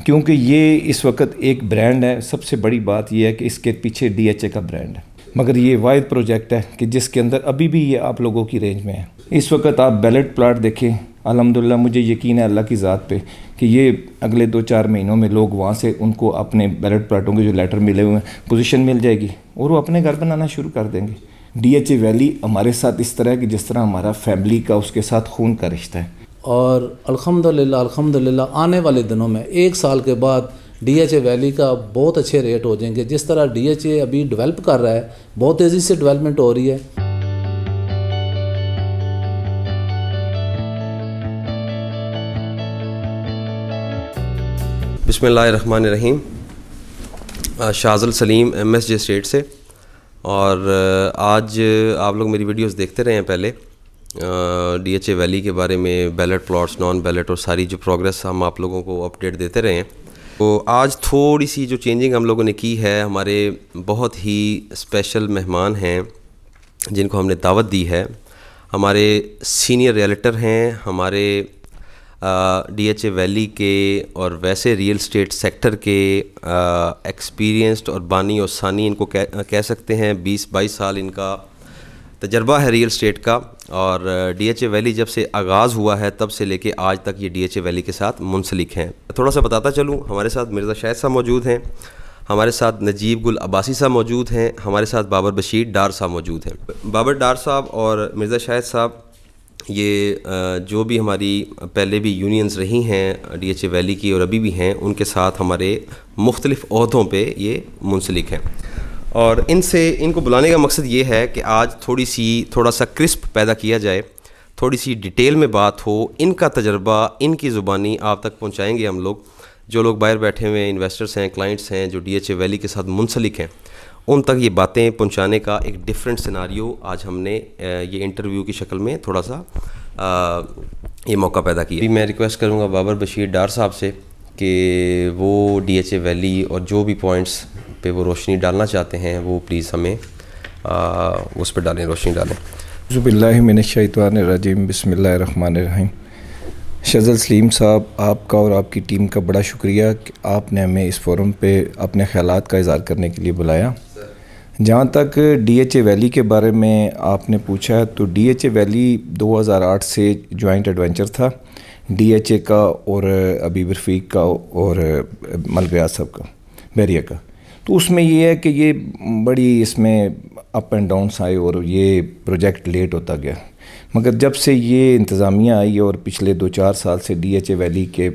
क्योंकि ये इस वक्त एक ब्रांड है। सबसे बड़ी बात यह है कि इसके पीछे DHA का ब्रांड है, मगर ये वाहिद प्रोजेक्ट है कि जिसके अंदर अभी भी ये आप लोगों की रेंज में है। इस वक्त आप बैलेट प्लाट देखें, अल्हम्दुलिल्लाह मुझे यकीन है अल्लाह की ज़ात पे कि ये अगले 2-4 महीनों में लोग वहाँ से उनको अपने बैलेट प्लाटों के जो लेटर मिले हुए हैं पोजीशन मिल जाएगी और वो अपने घर बनाना शुरू कर देंगे। DHA वैली हमारे साथ इस तरह है कि जिस तरह हमारा फैमिली का उसके साथ खून का रिश्ता है। और अल्हम्दुलिल्लाह आने वाले दिनों में 1 साल के बाद DHA वैली का बहुत अच्छे रेट हो जाएंगे। जिस तरह DHA अभी डेवलप कर रहा है, बहुत तेज़ी से डेवलपमेंट हो रही है। बिस्मिल्लाहिर्रहमानिर्रहीम। शाहज़ल सलीम MSJ स्टेट से। और आज आप लोग मेरी वीडियोस देखते रहे हैं पहले DHA वैली के बारे में, बैलेट प्लॉट्स, नॉन बैलेट और सारी जो प्रोग्रेस हम आप लोगों को अपडेट देते रहे हैं। तो आज थोड़ी सी जो चेंजिंग हम लोगों ने की है, हमारे बहुत ही स्पेशल मेहमान हैं जिनको हमने दावत दी है। हमारे सीनियर रियल्टर हैं, हमारे DHA वैली के और वैसे रियल स्टेट सेक्टर के एक्सपीरियंस्ड और बानी और सानी इनको कह सकते हैं। 20-22 साल इनका तजर्बा है रियल स्टेट का। और DHA वैली जब से आगाज़ हुआ है तब से लेके आज तक ये DHA वैली के साथ मुंसलिक हैं। थोड़ा सा बताता चलूँ, हमारे साथ मिर्ज़ा शाहिद साहब मौजूद हैं, हमारे साथ नजीब गुल अब्बासी साहब मौजूद हैं, हमारे साथ बाबर बशीर डार साहब मौजूद हैं। बाबर डार साहब और मिर्ज़ा शाहिद साहब ये जो भी हमारी पहले भी यूनियंस रही हैं DHA वैली की और अभी भी हैं, उनके साथ हमारे मुख्तलिफ़ ओहदों पे ये मुंसलिक हैं। और इनको बुलाने का मकसद ये है कि आज थोड़ा सा क्रिस्प पैदा किया जाए, थोड़ी सी डिटेल में बात हो, इनका तजर्बा इनकी ज़ुबानी आप तक पहुँचाएँगे हम लोग। जो लोग बाहर बैठे हुए इन्वेस्टर्स हैं, क्लाइंट्स हैं जो DHA वैली के साथ मुंसलिक हैं, उन तक ये बातें पहुंचाने का एक डिफरेंट सिनारियो आज हमने ये इंटरव्यू की शक्ल में थोड़ा सा ये मौका पैदा किया। मैं रिक्वेस्ट करूंगा बाबर बशीर डार साहब से कि वो DHA वैली और जो भी पॉइंट्स पे वो रोशनी डालना चाहते हैं वो प्लीज़ हमें उस पर डालें, रोशनी डालें। बिस्मिल्लाहि मिनश्शैतानिर्रजीम, बिस्मिल्लाहिर्रहमानिर्रहीम। शाहज़ल सलीम साहब, आपका और आपकी टीम का बड़ा शुक्रिया कि आपने हमें इस फोरम पे अपने ख़यालात का इज़हार करने के लिए बुलाया। जहाँ तक DHA वैली के बारे में आपने पूछा है, तो DHA वैली 2008 से जॉइंट एडवेंचर था DHA का और अबीब रफ़ीक का और मलिक रियाज साहब का, बैरिया का। तो उसमें ये है कि ये बड़ी इसमें अप एंड डाउन्स आए और ये प्रोजेक्ट लेट होता गया। मगर जब से ये इंतज़ामिया आई और पिछले 2-4 साल से DHA वैली के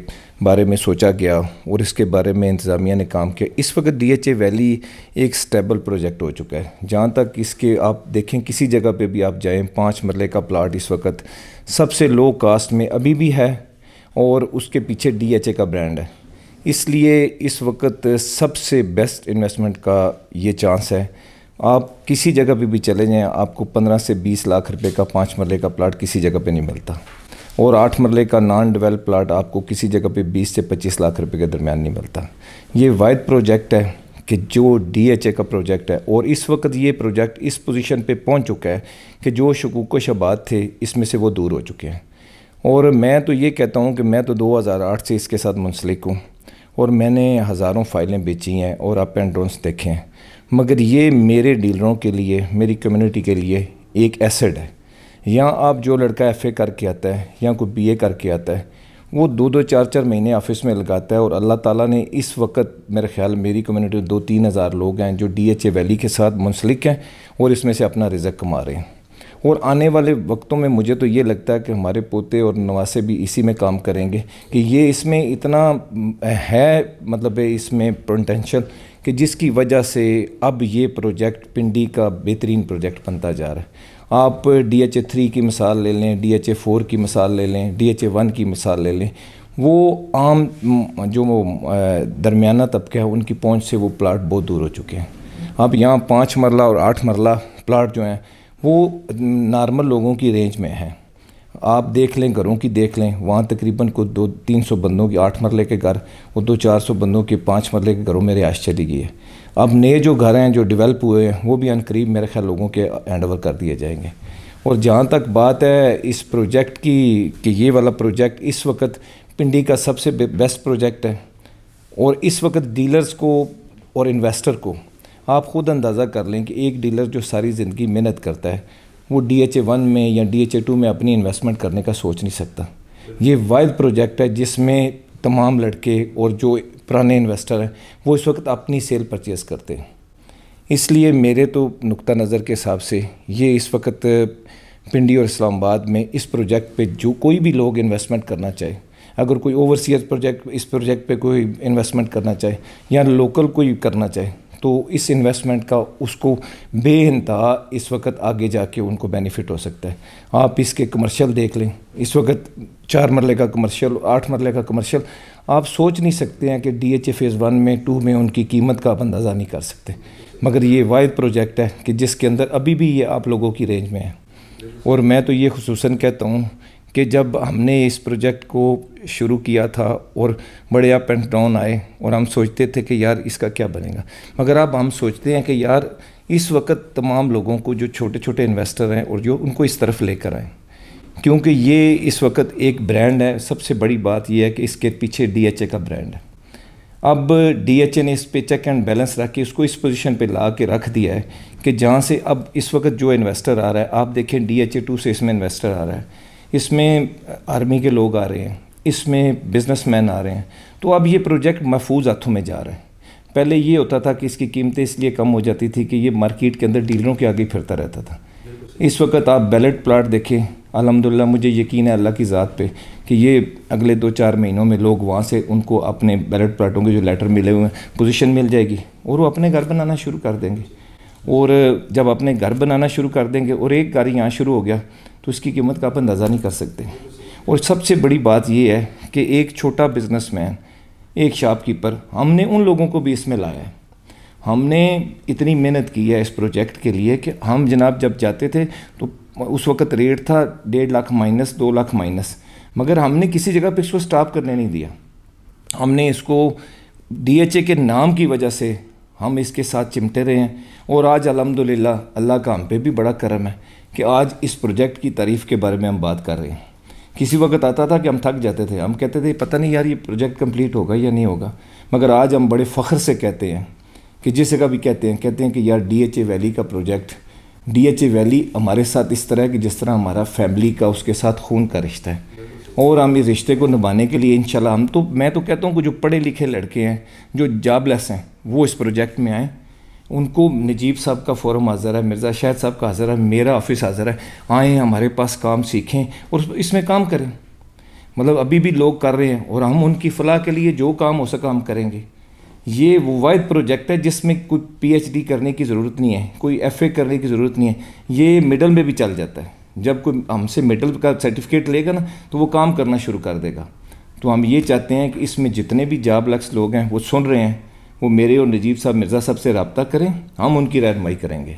बारे में सोचा गया और इसके बारे में इंतज़ामिया ने काम किया, इस वक्त DHA वैली एक स्टेबल प्रोजेक्ट हो चुका है। जहाँ तक इसके आप देखें, किसी जगह पे भी आप जाएं, 5 मरले का प्लाट इस वक्त सबसे लो कास्ट में अभी भी है और उसके पीछे DHA का ब्रांड है। इसलिए इस वक्त सबसे बेस्ट इन्वेस्टमेंट का ये चांस है। आप किसी जगह पे भी चले जाएं, आपको 15 से 20 लाख रुपए का 5 मरले का प्लाट किसी जगह पे नहीं मिलता, और 8 मरले का नॉन डेवलप प्लाट आपको किसी जगह पे 20 से 25 लाख रुपए के दरमियान नहीं मिलता। ये वाहिद प्रोजेक्ट है कि जो DHA का प्रोजेक्ट है, और इस वक्त ये प्रोजेक्ट इस पोजीशन पे पहुंच चुका है कि जो शकूक व शबात थे इसमें से वो दूर हो चुके हैं। और मैं तो ये कहता हूँ कि मैं तो 2008 से इसके साथ मुंसलिक हूँ और मैंने हज़ारों फ़ाइलें बेची हैं और अप एंड डाउन्स देखे हैं, मगर ये मेरे डीलरों के लिए, मेरी कम्युनिटी के लिए एक एसेट है। यहाँ आप जो लड़का FA करके आता है या कोई BA करके आता है, वो 2-2, 4-4 महीने ऑफिस में लगाता है, और अल्लाह ताला ने इस वक्त मेरे ख्याल मेरी कम्युनिटी 2-3 हज़ार लोग हैं जो DHA वैली के साथ मुंसलिक हैं और इसमें से अपना रिज़्क़ कमा रहे हैं। और आने वाले वक्तों में मुझे तो ये लगता है कि हमारे पोते और नवासे भी इसी में काम करेंगे कि ये इसमें इतना है, मतलब इसमें पोटेंशियल कि जिसकी वजह से अब ये प्रोजेक्ट पिंडी का बेहतरीन प्रोजेक्ट बनता जा रहा है। आप DHA 3 की मिसाल ले लें, DHA 4 की मिसाल ले लें, DHA 1 की मिसाल ले लें, वो आम जो दरमियाना तबका है उनकी पहुंच से वो प्लाट बहुत दूर हो चुके हैं। अब यहाँ 5 मरला और 8 मरला प्लाट जो हैं वो नॉर्मल लोगों की रेंज में हैं। आप देख लें, घरों की देख लें, वहाँ तकरीबन को 200-300 बंदों की 8 मरले के घर और 200-400 बंदों के 5 मरले के घरों में रिहाइश चली गई है। अब नए जो घर हैं जो डेवलप हुए हैं वो भी अनकरीब मेरे ख्याल लोगों के हैंड ओवर कर दिए जाएंगे। और जहाँ तक बात है इस प्रोजेक्ट की कि ये वाला प्रोजेक्ट इस वक्त पिंडी का सबसे बेस्ट प्रोजेक्ट है, और इस वक्त डीलर्स को और इन्वेस्टर को आप ख़ुद अंदाज़ा कर लें कि एक डीलर जो सारी ज़िंदगी मेहनत करता है वो DHA 1 में या DHA 2 में अपनी इन्वेस्टमेंट करने का सोच नहीं सकता। ये वाहिद प्रोजेक्ट है जिसमें तमाम लड़के और जो पुराने इन्वेस्टर हैं वो इस वक्त अपनी सेल परचेज़ करते हैं। इसलिए मेरे तो नुक्ता नज़र के हिसाब से ये इस वक्त पिंडी और इस्लामाबाद में इस प्रोजेक्ट पे जो कोई भी लोग इन्वेस्टमेंट करना चाहे, अगर कोई ओवरसीज प्रोजेक्ट इस प्रोजेक्ट पे कोई इन्वेस्टमेंट करना चाहे या लोकल कोई करना चाहे तो इस इन्वेस्टमेंट का उसको बेइंतहा इस वक्त आगे जाके उनको बेनिफिट हो सकता है। आप इसके कमर्शियल देख लें, इस वक्त 4 मरले का कमर्शियल, 8 मरले का कमर्शियल, आप सोच नहीं सकते हैं कि DHA फेज़ 1 में 2 में उनकी कीमत का आप अंदाज़ा नहीं कर सकते। मगर ये वाहिद प्रोजेक्ट है कि जिसके अंदर अभी भी ये आप लोगों की रेंज में है। और मैं तो ये खुसूसन कहता हूँ कि जब हमने इस प्रोजेक्ट को शुरू किया था और बड़े अप एंड डाउन आए और हम सोचते थे कि यार इसका क्या बनेगा, मगर अब हम सोचते हैं कि यार इस वक्त तमाम लोगों को जो छोटे छोटे इन्वेस्टर हैं और जो उनको इस तरफ लेकर आएँ, क्योंकि ये इस वक्त एक ब्रांड है। सबसे बड़ी बात यह है कि इसके पीछे DHA का ब्रांड है। अब DHA ने इस पे चेक एंड बैलेंस रख के उसको इस पोजीशन पे ला के रख दिया है कि जहाँ से अब इस वक्त जो इन्वेस्टर आ रहा है, आप देखें DHA 2 से इसमें इन्वेस्टर आ रहा है, इसमें आर्मी के लोग आ रहे हैं, इसमें बिजनेसमैन आ रहे हैं। तो अब ये प्रोजेक्ट महफूज हाथों में जा रहा है। पहले ये होता था कि इसकी कीमतें इसलिए कम हो जाती थी कि ये मार्केट के अंदर डीलरों के आगे फिरता रहता था। इस वक्त आप बैलेट प्लाट देखें, अल्हम्दुलिल्लाह मुझे यकीन है अल्लाह की ज़ात पे कि ये अगले 2-4 महीनों में लोग वहाँ से उनको अपने बैलेट प्लाटों के जो लेटर मिले हुए हैं पोजीशन मिल जाएगी और वो अपने घर बनाना शुरू कर देंगे। और जब अपने घर बनाना शुरू कर देंगे और एक घर यहाँ शुरू हो गया तो इसकी कीमत का आप अंदाज़ा नहीं कर सकते। और सबसे बड़ी बात ये है कि एक छोटा बिजनेसमैन, एक शॉपकीपर, हमने उन लोगों को भी इसमें लाया है। हमने इतनी मेहनत की है इस प्रोजेक्ट के लिए कि हम जनाब जब जाते थे तो उस वक्त रेट था 1.5 लाख माइनस, 2 लाख माइनस, मगर हमने किसी जगह पे इसको स्टॉप करने नहीं दिया। हमने इसको DHA के नाम की वजह से हम इसके साथ चिमटे रहे हैं। और आज अल्हम्दुलिल्लाह अल्लाह का हम पे भी बड़ा करम है कि आज इस प्रोजेक्ट की तारीफ़ के बारे में हम बात कर रहे हैं। किसी वक्त आता था कि हम थक जाते थे, हम कहते थे पता नहीं यार ये प्रोजेक्ट कंप्लीट होगा या नहीं होगा, मगर आज हम बड़े फ़ख्र से कहते हैं कि जिस जगह भी कहते हैं कि यार DHA वैली का प्रोजेक्ट, DHA वैली हमारे साथ इस तरह है कि जिस तरह हमारा फैमिली का उसके साथ खून का रिश्ता है। और हम इस रिश्ते को निभाने के लिए इंशाल्लाह मैं तो कहता हूँ कि जो पढ़े लिखे लड़के हैं, जो जॉबलेस हैं, वो इस प्रोजेक्ट में आएँ। उनको नजीब साहब का फोरम हाज़िर है, मिर्ज़ा शाहिद साहब का हाज़िर है, मेरा ऑफिस हाज़िर है, आएँ हमारे पास काम सीखें और इसमें काम करें। मतलब अभी भी लोग कर रहे हैं और हम उनकी फ़लाह के लिए जो काम हो सका हम करेंगे। ये वो वाहिद प्रोजेक्ट है जिसमें कोई PhD करने की ज़रूरत नहीं है, कोई FA करने की ज़रूरत नहीं है। ये मिडल में भी चल जाता है। जब कोई हमसे मिडल का सर्टिफिकेट लेगा ना तो वो काम करना शुरू कर देगा। तो हम ये चाहते हैं कि इसमें जितने भी जॉबलेस लोग हैं वो सुन रहे हैं, वो मेरे और नजीब साहब मिर्ज़ा साहब से रब्ता करें, हम उनकी रहनुमाई करेंगे।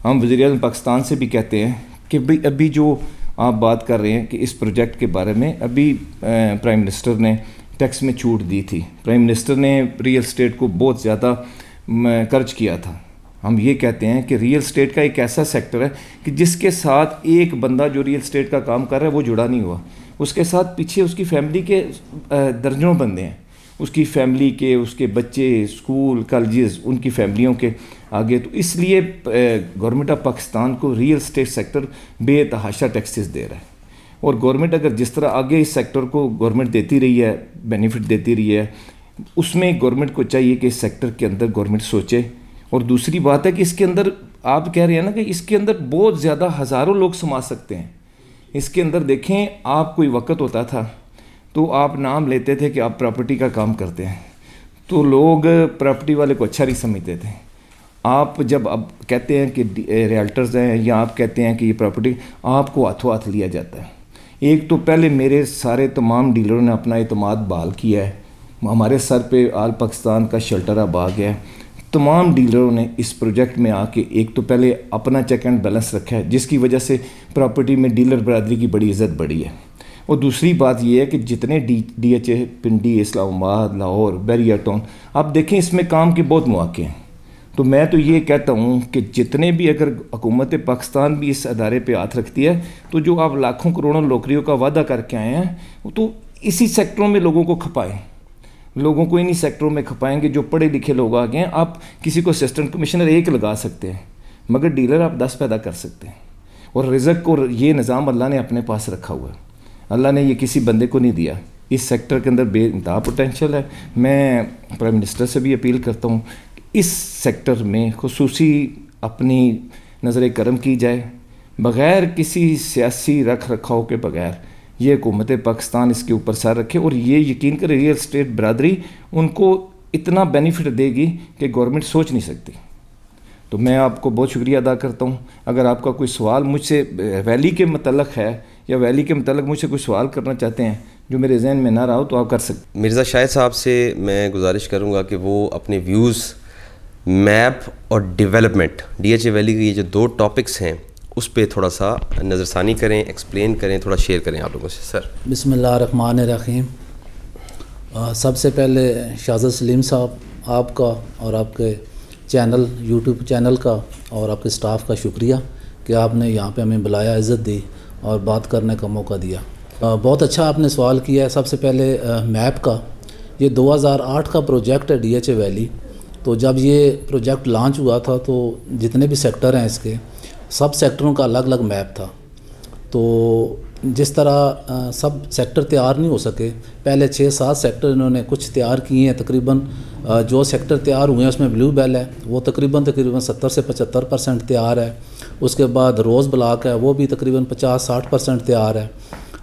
हम वज़ीर-ए-आज़म पाकिस्तान से भी कहते हैं कि भाई अभी जो आप बात कर रहे हैं कि इस प्रोजेक्ट के बारे में, अभी प्राइम मिनिस्टर ने टैक्स में छूट दी थी। प्राइम मिनिस्टर ने रियल एस्टेट को बहुत ज़्यादा कर्ज किया था। हम ये कहते हैं कि रियल एस्टेट का एक ऐसा सेक्टर है कि जिसके साथ एक बंदा जो रियल एस्टेट का काम कर रहा है वो जुड़ा नहीं हुआ, उसके साथ पीछे उसकी फैमिली के दर्जनों बंदे हैं, उसकी फैमिली के, उसके बच्चे, स्कूल, कॉलेजेस, उनकी फैमिलियों के आगे। तो इसलिए गवर्नमेंट ऑफ पाकिस्तान को रियल एस्टेट सेक्टर बेतहाशा टैक्सेस दे रहा है। और गवर्नमेंट अगर जिस तरह आगे इस सेक्टर को गवर्नमेंट देती रही है, बेनिफिट देती रही है, उसमें गवर्नमेंट को चाहिए कि इस सेक्टर के अंदर गवर्नमेंट सोचे। और दूसरी बात है कि इसके अंदर आप कह रहे हैं ना कि इसके अंदर बहुत ज़्यादा हज़ारों लोग समा सकते हैं। इसके अंदर देखें, आप कोई वक्त होता था तो आप नाम लेते थे कि आप प्रॉपर्टी का काम करते हैं, तो लोग प्रॉपर्टी वाले को अच्छा नहीं समझते थे। आप जब अब कहते हैं कि रियल्टर्स हैं या आप कहते हैं कि ये प्रॉपर्टी, आपको हाथों हाथ लिया जाता है। एक तो पहले मेरे सारे तमाम डीलरों ने अपना एतमाद बहाल किया है, हमारे सर पे आल पाकिस्तान का शेल्टर अब आ गया है। तमाम डीलरों ने इस प्रोजेक्ट में आके एक तो पहले अपना चेक एंड बैलेंस रखा है, जिसकी वजह से प्रॉपर्टी में डीलर बरादरी की बड़ी इज़्ज़त बढ़ी है। और दूसरी बात यह है कि जितने DHA पिंडी, इस्लामाबाद, लाहौर, बैरिया टाउन, आप देखें इसमें काम के बहुत मौके हैं। तो मैं तो ये कहता हूँ कि जितने भी अगर हुकूमत पाकिस्तान भी इस अदारे पे हाथ रखती है तो जो आप लाखों करोड़ों नौकरियों का वादा करके आए हैं तो इसी सेक्टरों में लोगों को खपाएं। लोगों को इन्हीं सेक्टरों में खपाएंगे जो पढ़े लिखे लोग आ गए हैं। आप किसी को असिस्टेंट कमिश्नर 1 लगा सकते हैं, मगर डीलर आप 10 पैदा कर सकते हैं। और रिज़्क और ये निज़ाम अल्लाह ने अपने पास रखा हुआ है, अल्लाह ने ये किसी बंदे को नहीं दिया। इस सेक्टर के अंदर बेइंतहा पोटेंशियल है। मैं प्राइम मिनिस्टर से भी अपील करता हूँ इस सेक्टर में खुसूसी अपनी नज़र करम की जाए, बग़ैर किसी सियासी रख रखाव के बग़ैर ये हुकूमत पाकिस्तान इसके ऊपर सर रखे। और ये यकीन करें रियल स्टेट बरादरी उनको इतना बेनिफिट देगी कि गवर्नमेंट सोच नहीं सकती। तो मैं आपको बहुत शुक्रिया अदा करता हूँ। अगर आपका कोई सवाल मुझसे वैली के मतलब है या वैली के मतलब मुझसे कोई सवाल करना चाहते हैं जो मेरे जहन में ना रहा हो तो आप कर सकते। मिर्ज़ा शाहिद साहब से मैं गुजारिश करूँगा कि वो अपने व्यूज़ मैप और डेवलपमेंट DHA वैली के ये जो 2 टॉपिक्स हैं उस पर थोड़ा सा नज़रसानी करें, एक्सप्लेन करें, थोड़ा शेयर करें आप लोगों से। सर बिस्मिल्लाहिर्रहमानिर्रहीम। सबसे पहले शाहज़ल सलीम साहब आपका और आपके चैनल यूट्यूब चैनल का और आपके स्टाफ का शुक्रिया कि आपने यहाँ पे हमें बुलाया, इज़्ज़त दी और बात करने का मौका दिया। बहुत अच्छा आपने सवाल किया है। सबसे पहले मैप का, ये 2008 का प्रोजेक्ट है DHA वैली। तो जब ये प्रोजेक्ट लॉन्च हुआ था तो जितने भी सेक्टर हैं इसके सब सेक्टरों का अलग अलग मैप था। तो जिस तरह सब सेक्टर तैयार नहीं हो सके, पहले 6-7 सेक्टर इन्होंने कुछ तैयार किए हैं। तकरीबन जो सेक्टर तैयार हुए हैं उसमें ब्लू बेल है, वो तकरीबन 70 से 75% तैयार है। उसके बाद रोज़ ब्लॉक है, वो भी तकरीबन 50-60% तैयार है।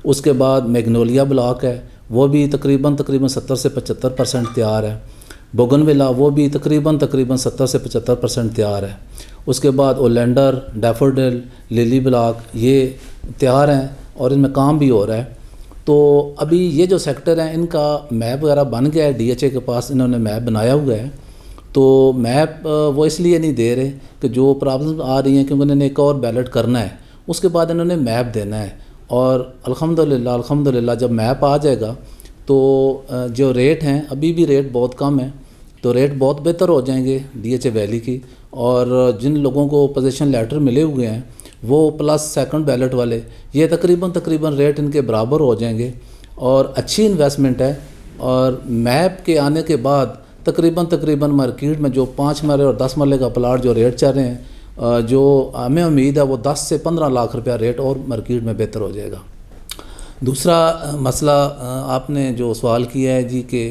उसके बाद मैग्नोलिया ब्लॉक है, वो भी तकरीबन 70 से 75% तैयार है। बोगनविला वो भी तकरीबन 70 से 75% तैयार है। उसके बाद ओलेंडर, डैफोडिल, लिली ब्लॉक ये तैयार हैं और इनमें काम भी हो रहा है। तो अभी ये जो सेक्टर हैं इनका मैप वगैरह बन गया है, DHA के पास इन्होंने मैप बनाया हुआ है। तो मैप वो इसलिए नहीं दे रहे कि जो प्रॉब्लम आ रही हैं क्योंकि इन्होंने एक और बैलेट करना है, उसके बाद इन्होंने मैप देना है। और अल्हम्दुलिल्लाह जब मैप आ जाएगा तो जो रेट हैं, अभी भी रेट बहुत कम है, तो रेट बहुत बेहतर हो जाएंगे DHA वैली की। और जिन लोगों को पोजीशन लेटर मिले हुए हैं वो प्लस सेकंड बैलेट वाले, ये तकरीबन रेट इनके बराबर हो जाएंगे और अच्छी इन्वेस्टमेंट है। और मैप के आने के बाद तकरीबन मार्केट में जो 5 मरले और 10 मरले का प्लाट जो रेट चल रहे हैं, जो हमें उम्मीद है वो 10 से 15 लाख रुपया रेट और मार्केट में बेहतर हो जाएगा। दूसरा मसला आपने जो सवाल किया है जी कि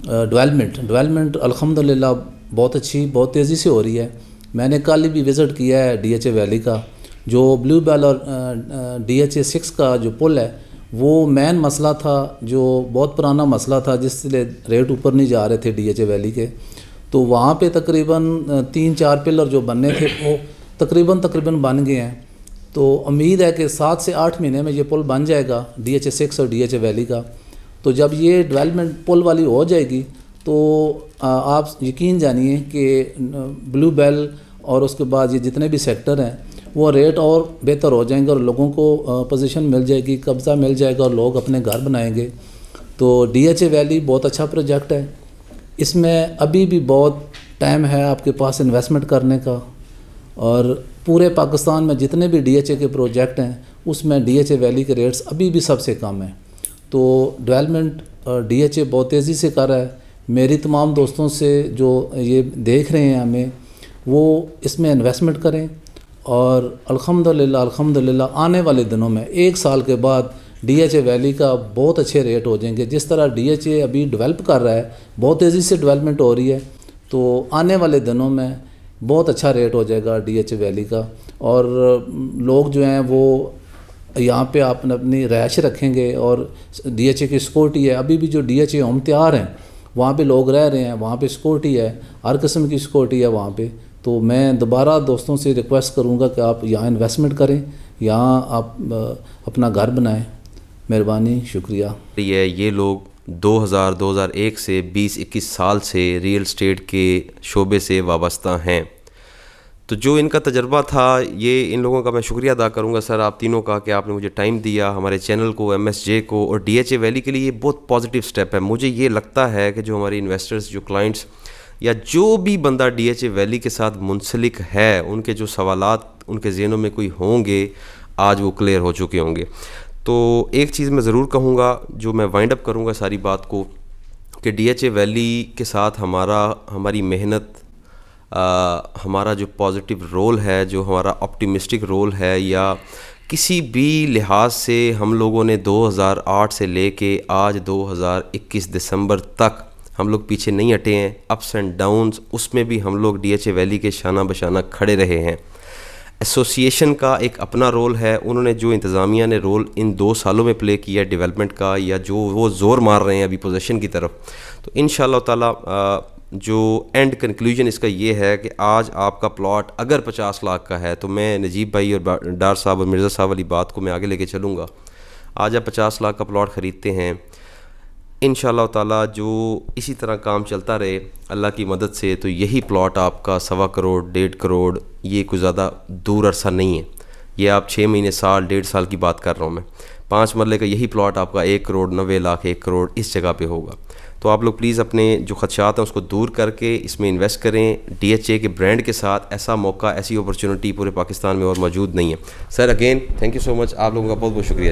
डेवलपमेंट अल्हम्दुलिल्लाह बहुत अच्छी, बहुत तेज़ी से हो रही है। मैंने कल भी विज़िट किया है DHA वैली का। जो ब्लू बेल और DHA 6 का जो पुल है वो मेन मसला था, जो बहुत पुराना मसला था जिससे रेट ऊपर नहीं जा रहे थे DHA वैली के। तो वहाँ पे तकरीबन 3-4 पिलर जो बनने थे वो तकरीबन बन गए हैं। तो उम्मीद है कि 7 से 8 महीने में ये पुल बन जाएगा DHA 6 और DHA वैली का। तो जब ये डेवलपमेंट पुल वाली हो जाएगी तो आप यकीन जानिए कि ब्लू बेल और उसके बाद ये जितने भी सेक्टर हैं वो रेट और बेहतर हो जाएंगे और लोगों को पोजीशन मिल जाएगी, कब्ज़ा मिल जाएगा और लोग अपने घर बनाएंगे। तो DHA वैली बहुत अच्छा प्रोजेक्ट है, इसमें अभी भी बहुत टाइम है आपके पास इन्वेस्टमेंट करने का। और पूरे पाकिस्तान में जितने भी DHA के प्रोजेक्ट हैं उसमें DHA वैली के रेट्स अभी भी सबसे कम हैं। तो डेवलपमेंट DHA बहुत तेज़ी से कर रहा है। मेरी तमाम दोस्तों से जो ये देख रहे हैं हमें, वो इसमें इन्वेस्टमेंट करें और अल्हम्दुलिल्लाह आने वाले दिनों में 1 साल के बाद DHA वैली का बहुत अच्छे रेट हो जाएंगे। जिस तरह DHA अभी डेवलप कर रहा है, बहुत तेज़ी से डेवलपमेंट हो रही है, तो आने वाले दिनों में बहुत अच्छा रेट हो जाएगा DHA वैली का। और लोग जो हैं वो यहाँ पे अपनी रहायश रखेंगे और DHA की सिक्योरिटी है। अभी भी जो DHA होम तैयार हैं वहाँ पे लोग रह रहे हैं, वहाँ पे सिक्योरिटी है, हर किस्म की सिक्योरिटी है वहाँ पे। तो मैं दोबारा दोस्तों से रिक्वेस्ट करूँगा कि आप यहाँ इन्वेस्टमेंट करें, यहाँ आप अपना घर बनाएं। मेहरबानी, शुक्रिया। ये लोग 2001 से 20-21 साल से रियल एस्टेट के शोबे से वाबस्ता हैं। तो जो इनका तजर्बा था, ये इन लोगों का मैं शुक्रिया अदा करूंगा सर, आप तीनों का, कि आपने मुझे टाइम दिया, हमारे चैनल को, MSJ को और DHA वैली के लिए। ये बहुत पॉजिटिव स्टेप है। मुझे ये लगता है कि जो हमारे इन्वेस्टर्स, जो क्लाइंट्स या जो भी बंदा DHA वैली के साथ मुंसलिक है, उनके जो सवालात उनके ज़हनों में कोई होंगे, आज वो क्लियर हो चुके होंगे। तो एक चीज़ मैं ज़रूर कहूँगा, जो मैं वाइंड अप करूँगा सारी बात को, कि DHA वैली के साथ हमारी मेहनत, हमारा जो पॉजिटिव रोल है, जो हमारा ऑप्टिमिस्टिक रोल है, या किसी भी लिहाज से हम लोगों ने 2008 से लेके आज 2021 दिसंबर तक हम लोग पीछे नहीं हटे हैं। अप्स एंड डाउन्स, उसमें भी हम लोग DHA वैली के शाना बशाना खड़े रहे हैं। एसोसिएशन का एक अपना रोल है, उन्होंने जो इंतज़ामिया ने रोल इन 2 सालों में प्ले किया डेवलपमेंट का, या जो वो ज़ोर मार रहे हैं अभी पोजीशन की तरफ, तो इंशाअल्लाह ताला जो एंड कंक्लूजन इसका ये है कि आज आपका प्लॉट अगर 50 लाख का है, तो मैं नजीब भाई और डार साहब और मिर्ज़ा साहब वाली बात को मैं आगे लेके चलूँगा। आज आप 50 लाख का प्लॉट ख़रीदते हैं, इंशाअल्लाह ताला जो इसी तरह काम चलता रहे अल्लाह की मदद से, तो यही प्लॉट आपका 1.25 करोड़ 1.5 करोड़, ये कोई ज़्यादा दूर अरसा नहीं है। ये आप 6 महीने, साल, 1.5 साल की बात कर रहा हूँ मैं। 5 मरले का यही प्लॉट आपका 1 करोड़ 90 लाख 1 करोड़ इस जगह पे होगा। तो आप लोग प्लीज़ अपने जो खदशात हैं उसको दूर करके इसमें इन्वेस्ट करें। DHA के ब्रांड के साथ ऐसा मौका, ऐसी अपॉर्चुनिटी पूरे पाकिस्तान में और मौजूद नहीं है। Sir again thank you so much, आप लोगों का बहुत बहुत शुक्रिया जी।